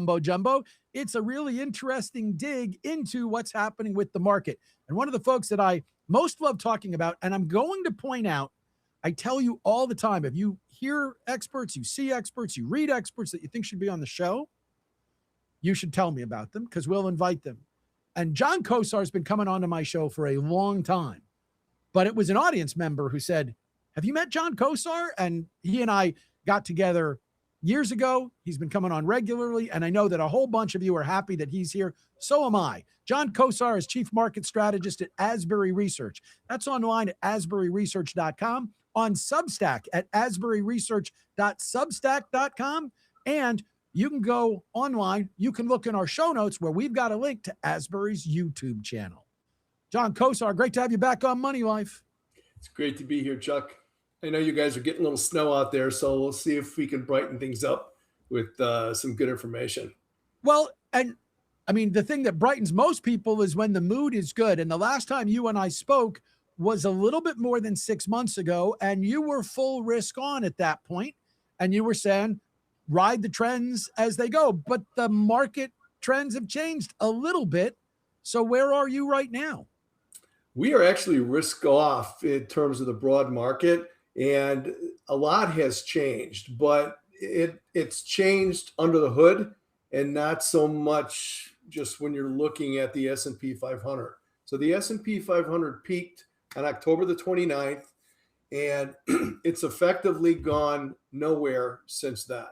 mumbo jumbo. It's a really interesting dig into what's happening with the market. And one of the folks that I most love talking about, and I'm going to point out, I tell you all the time, if you hear experts, you see experts, you read experts that you think should be on the show, you should tell me about them because we'll invite them. And John Kosar has been coming onto my show for a long time, but it was an audience member who said, have you met John Kosar? And he and I got together years ago. He's been coming on regularly, and I know that a whole bunch of you are happy that he's here. So am I. John Kosar is Chief Market Strategist at Asbury Research. That's online at asburyresearch.com, on Substack at asburyresearch.substack.com, and you can go online. You can look in our show notes where we've got a link to Asbury's YouTube channel. John Kosar, great to have you back on Money Life. It's great to be here, Chuck. I know you guys are getting a little snow out there, so we'll see if we can brighten things up with some good information. Well, and I mean, the thing that brightens most people is when the mood is good. And the last time you and I spoke was a little bit more than 6 months ago, and you were full risk on at that point, and you were saying, ride the trends as they go. But the market trends have changed a little bit. So where are you right now? We are actually risk off in terms of the broad market, and a lot has changed, but it's changed under the hood and not so much just when you're looking at the S&P 500. So the S&P 500 peaked on October the 29th, and it's effectively gone nowhere since then,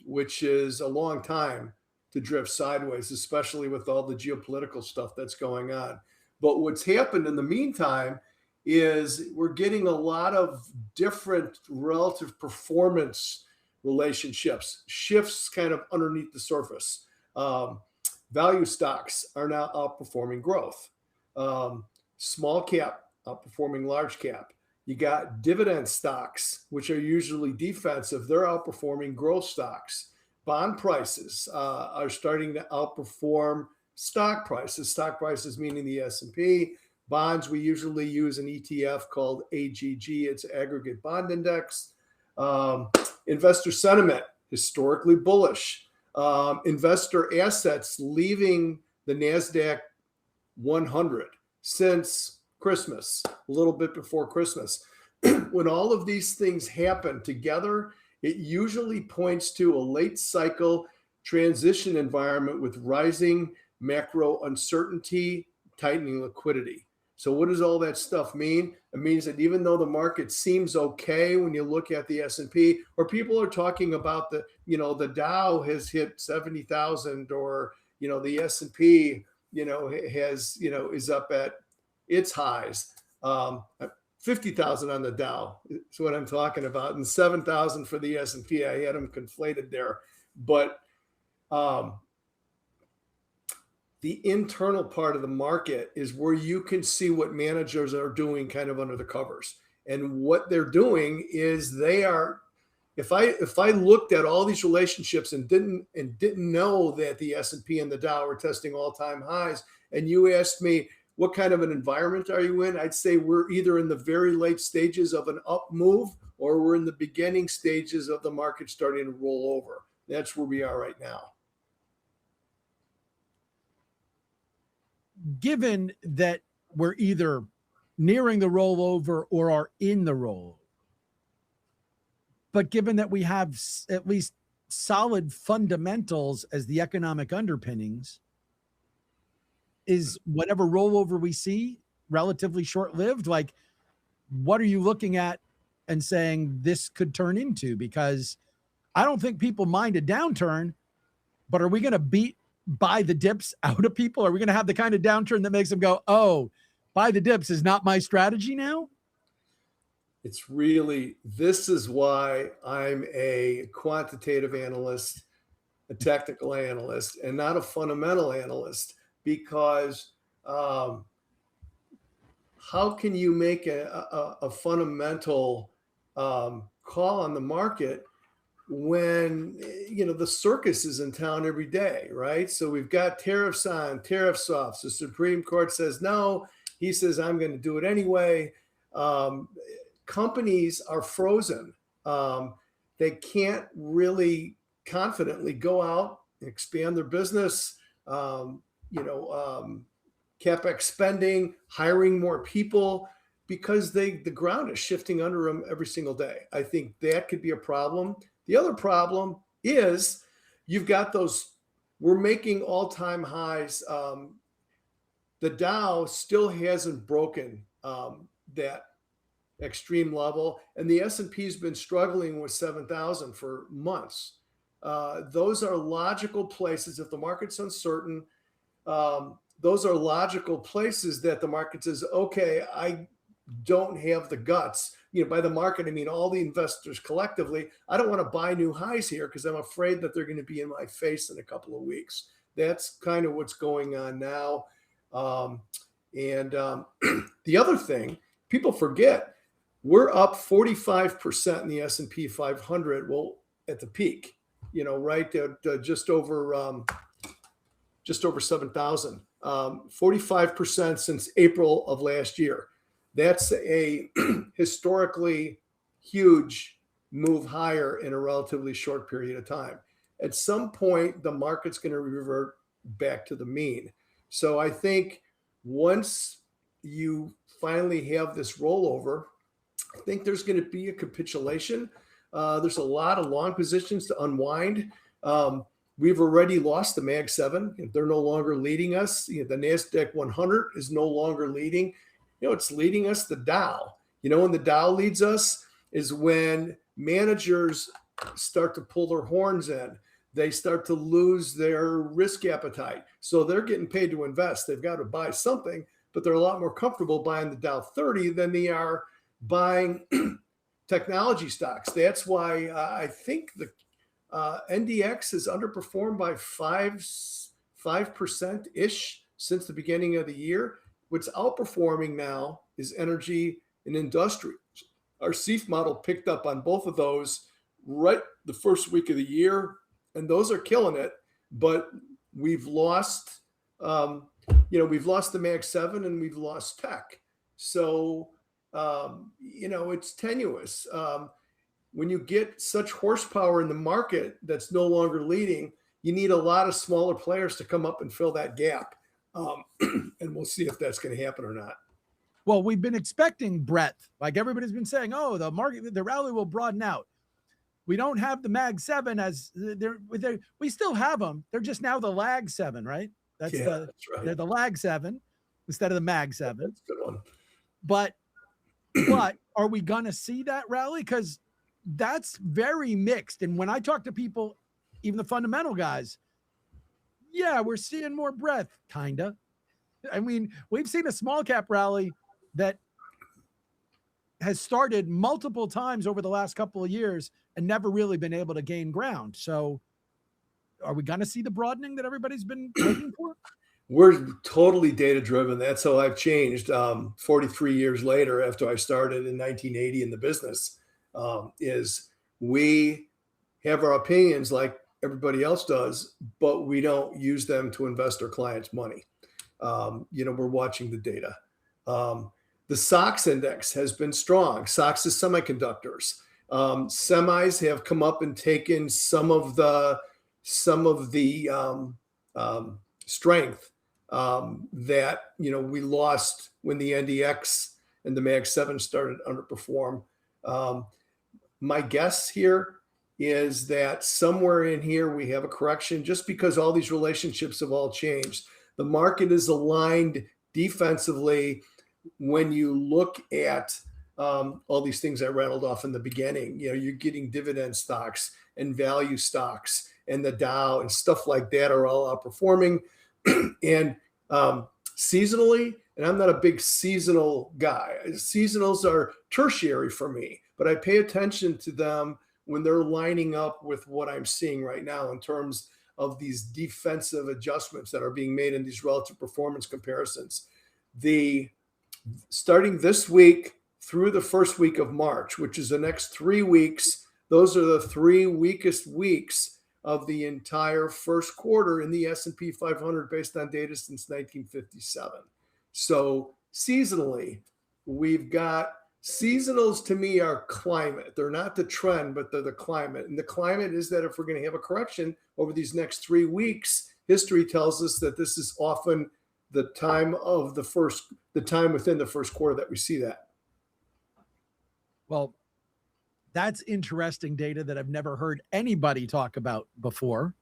which is a long time to drift sideways, especially with all the geopolitical stuff that's going on. But what's happened in the meantime is we're getting a lot of different relative performance relationships, shifts kind of underneath the surface. Value stocks are now outperforming growth. Small cap outperforming large cap. You got dividend stocks, which are usually defensive. They're outperforming growth stocks. Bond prices are starting to outperform stock prices meaning the S&P. Bonds, we usually use an ETF called AGG. It's Aggregate Bond Index. Investor sentiment, historically bullish. Investor assets leaving the NASDAQ 100 since Christmas, a little bit before Christmas. When all of these things happen together, it usually points to a late cycle transition environment with rising macro uncertainty, tightening liquidity. So what does all that stuff mean? It means that even though the market seems okay when you look at the S&P, or people are talking about the Dow has hit 70,000, or, the S&P, is up at its highs. 50,000 on the Dow is what I'm talking about, and 7,000 for the S&P. I had them conflated there. But the internal part of the market is where you can see what managers are doing kind of under the covers. And what they're doing is they are, if I looked at all these relationships and didn't know that the S&P and the Dow are testing all-time highs, and you asked me, what kind of an environment are you in? I'd say we're either in the very late stages of an up move, or we're in the beginning stages of the market starting to roll over. That's where we are right now. Given that we're either nearing the rollover or are in the rollover, but given that we have at least solid fundamentals as the economic underpinnings, is whatever rollover we see relatively short-lived? Like, what are you looking at and saying this could turn into? Because I don't think people mind a downturn, but are we going to buy the dips out of people? Are we going to have the kind of downturn that makes them go, oh, buy the dips is not my strategy now? This is why I'm a quantitative analyst, a technical analyst, and not a fundamental analyst, because how can you make a fundamental call on the market when the circus is in town every day, right? So we've got tariffs on, tariffs off. The Supreme Court says no. He says, I'm going to do it anyway. Companies are frozen. They can't really confidently go out and expand their business, CapEx spending, hiring more people, because the ground is shifting under them every single day. I think that could be a problem. The other problem is you've got we're making all-time highs. The Dow still hasn't broken that extreme level, and the S&P has been struggling with 7,000 for months. Those are logical places. If the market's uncertain, those are logical places that the market says, okay, I don't have the guts. By the market, I mean all the investors collectively. I don't want to buy new highs here because I'm afraid that they're going to be in my face in a couple of weeks. That's kind of what's going on now. The other thing, people forget, we're up 45% in the S&P 500. Well, at the peak, right at just over 7,000, 45% since April of last year. That's a historically huge move higher in a relatively short period of time. At some point, the market's going to revert back to the mean. So I think once you finally have this rollover, I think there's going to be a capitulation. There's a lot of long positions to unwind. We've already lost the Mag 7. They're no longer leading us. The NASDAQ 100 is no longer leading. It's leading us the Dow. When the Dow leads us is when managers start to pull their horns in. They start to lose their risk appetite. So they're getting paid to invest. They've got to buy something, but they're a lot more comfortable buying the Dow 30 than they are buying technology stocks. That's why I think the NDX has underperformed by 5% since the beginning of the year. What's outperforming now is energy and industry. Our CEF model picked up on both of those right the first week of the year, and those are killing it. But we've lost, we've lost the Mag 7 and we've lost tech. So, it's tenuous. When you get such horsepower in the market that's no longer leading, you need a lot of smaller players to come up and fill that gap. And we'll see if that's going to happen or not. Well, we've been expecting breadth. Like everybody's been saying, oh, the rally will broaden out. We don't have the Mag 7 as we still have them. They're just now the lag 7, right? That's right. They're the lag 7 instead of the Mag 7. That's a good one. But are we going to see that rally? Because that's very mixed. And when I talk to people, even the fundamental guys, yeah, we're seeing more breadth, kind of. I mean, we've seen a small cap rally that has started multiple times over the last couple of years and never really been able to gain ground. So are we going to see the broadening that everybody's been waiting for? We're totally data driven. That's how I've changed 43 years later after I started in 1980 in the business, is we have our opinions like everybody else does, but we don't use them to invest our clients' money. We're watching the data. The SOX index has been strong. SOX is semiconductors. Semis have come up and taken some of the strength that we lost when the NDX and the Mag 7 started to underperform. My guess here is that somewhere in here we have a correction just because all these relationships have all changed. The market is aligned defensively when you look at all these things I rattled off in the beginning. You're getting dividend stocks and value stocks, and the Dow and stuff like that are all outperforming. And seasonally, and I'm not a big seasonal guy. Seasonals are tertiary for me, but I pay attention to them when they're lining up with what I'm seeing right now in terms of these defensive adjustments that are being made in these relative performance comparisons. Starting this week through the first week of March, which is the next 3 weeks, those are the 3 weakest weeks of the entire first quarter in the S&P 500 based on data since 1957. So seasonally, we've got Seasonals to me are climate. They're not the trend, but they're the climate. And the climate is that if we're going to have a correction over these next 3 weeks, history tells us that this is often the time within the first quarter that we see that. Well, that's interesting data that I've never heard anybody talk about before.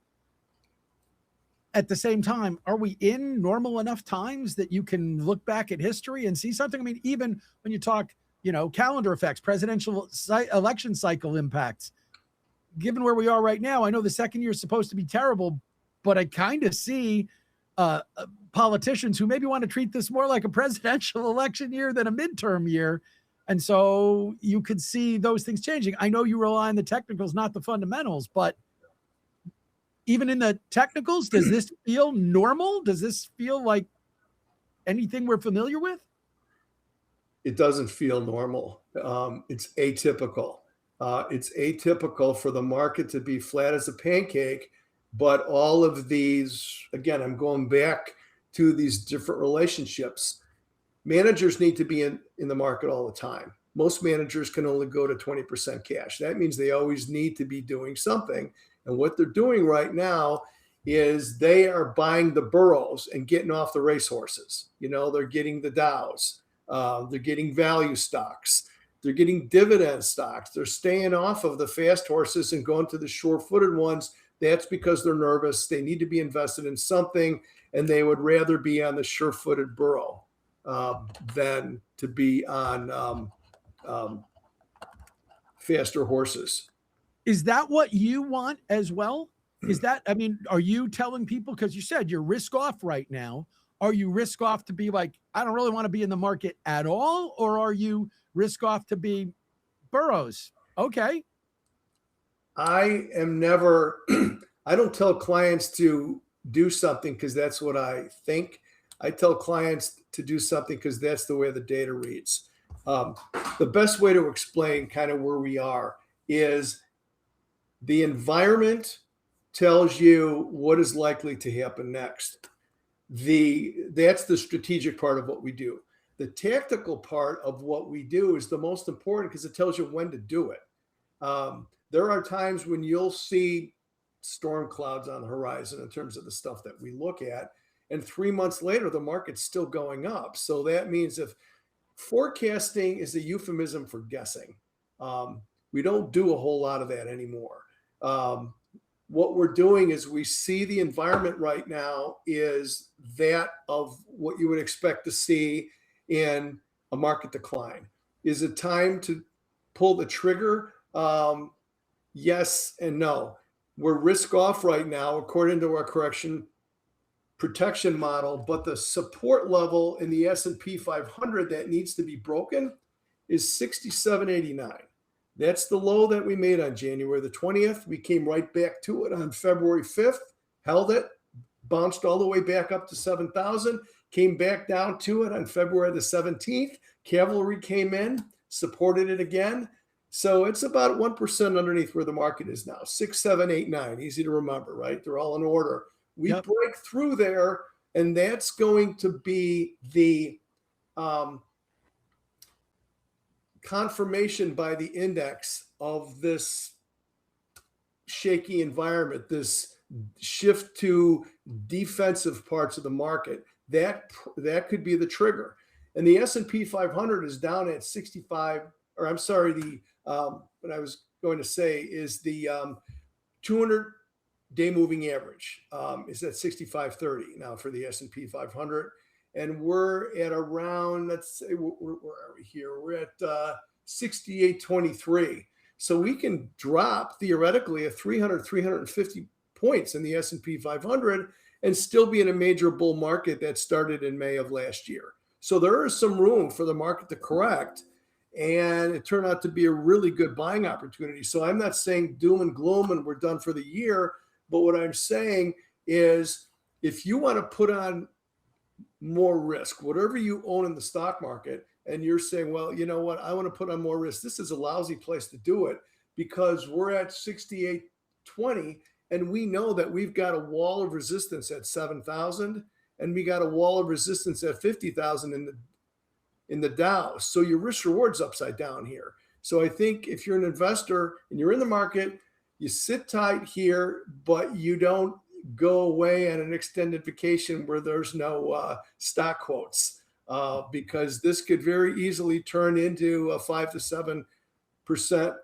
At the same time, are we in normal enough times that you can look back at history and see something? I mean, even when you talk, calendar effects, presidential election cycle impacts, given where we are right now, I know the second year is supposed to be terrible, but I kind of see politicians who maybe want to treat this more like a presidential election year than a midterm year. And so you could see those things changing. I know you rely on the technicals, not the fundamentals, but even in the technicals, does this feel normal? Does this feel like anything we're familiar with? It doesn't feel normal. It's atypical. It's atypical for the market to be flat as a pancake, but all of these, again, I'm going back to these different relationships. Managers need to be in the market all the time. Most managers can only go to 20% cash. That means they always need to be doing something. And what they're doing right now is they are buying the burros and getting off the racehorses. They're getting the Dows. They're getting value stocks. They're getting dividend stocks. They're staying off of the fast horses and going to the sure-footed ones. That's because they're nervous. They need to be invested in something, and they would rather be on the sure-footed burro than to be on faster horses. Is that what you want as well? Are you telling people, because you said you're risk off right now, are you risk off to be like, I don't really want to be in the market at all? Or are you risk off to be burros? Okay. I am never, I don't tell clients to do something because that's what I think. I tell clients to do something because that's the way the data reads. The best way to explain kind of where we are is the environment tells you what is likely to happen next. That's the strategic part of what we do. The tactical part of what we do is the most important because it tells you when to do it. There are times when you'll see storm clouds on the horizon in terms of the stuff that we look at, and 3 months later, the market's still going up. So that means if forecasting is a euphemism for guessing, we don't do a whole lot of that anymore. What we're doing is we see the environment right now is that of what you would expect to see in a market decline. Is it time to pull the trigger? Yes and no. We're risk off right now, according to our correction protection model, but the support level in the S&P 500 that needs to be broken is 67.89. That's the low that we made on January the 20th. We came right back to it on February 5th, held it, bounced all the way back up to 7,000, came back down to it on February the 17th. Cavalry came in, supported it again. So it's about 1% underneath where the market is now, 6, 7, 8, 9. Easy to remember, right? They're all in order. We break through there, and that's going to be the confirmation by the index of this shaky environment, this shift to defensive parts of the market. That could be the trigger. And the S&P 500 is down at 65, or I'm sorry, what I was going to say is the 200-day moving average is at 65.30 now for the S&P 500. And we're at around, let's say, where are we here? We're at 68.23. So we can drop theoretically 350 points in the S&P 500 and still be in a major bull market that started in May of last year. So there is some room for the market to correct, and it turned out to be a really good buying opportunity. So I'm not saying doom and gloom and we're done for the year, but what I'm saying is if you want to put on more risk, whatever you own in the stock market, and you're saying, well, you know what, I want to put on more risk, this is a lousy place to do it because we're at 68.20 and we know that we've got a wall of resistance at 7,000 and we got a wall of resistance at 50,000 in the Dow. So your risk reward's upside down here. So I think if you're an investor and you're in the market, you sit tight here, but you don't go away on an extended vacation where there's no stock quotes, because this could very easily turn into a 5 to 7%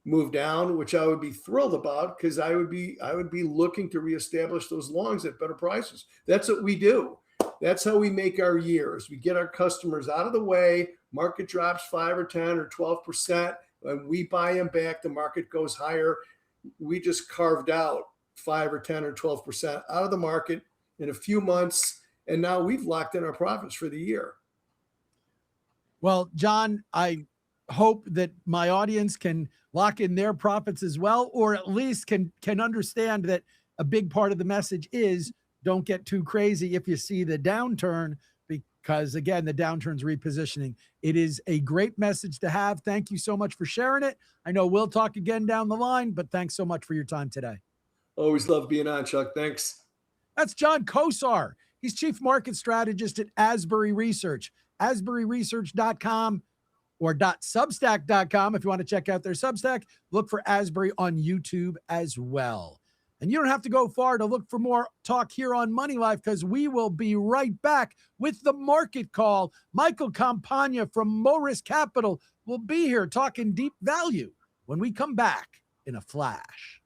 move down, which I would be thrilled about, because I would be looking to reestablish those longs at better prices. That's what we do. That's how we make our years. We get our customers out of the way. Market drops 5 or 10 or 12%, and we buy them back. The market goes higher. We just carved out 5 or 10 or 12% out of the market in a few months, and now we've locked in our profits for the year. Well, John, I hope that my audience can lock in their profits as well, or at least can understand that a big part of the message is don't get too crazy if you see the downturn, because again, the downturn's repositioning. It is a great message to have. Thank you so much for sharing it. I know we'll talk again down the line, but thanks so much for your time today. Always love being on, Chuck. Thanks. That's John Kosar. He's chief market strategist at Asbury Research, asburyresearch.com or .substack.com. If you want to check out their Substack, look for Asbury on YouTube as well. And you don't have to go far to look for more talk here on Money Life, because we will be right back with the market call. Michael Campagna from Morris Capital will be here talking deep value when we come back in a flash.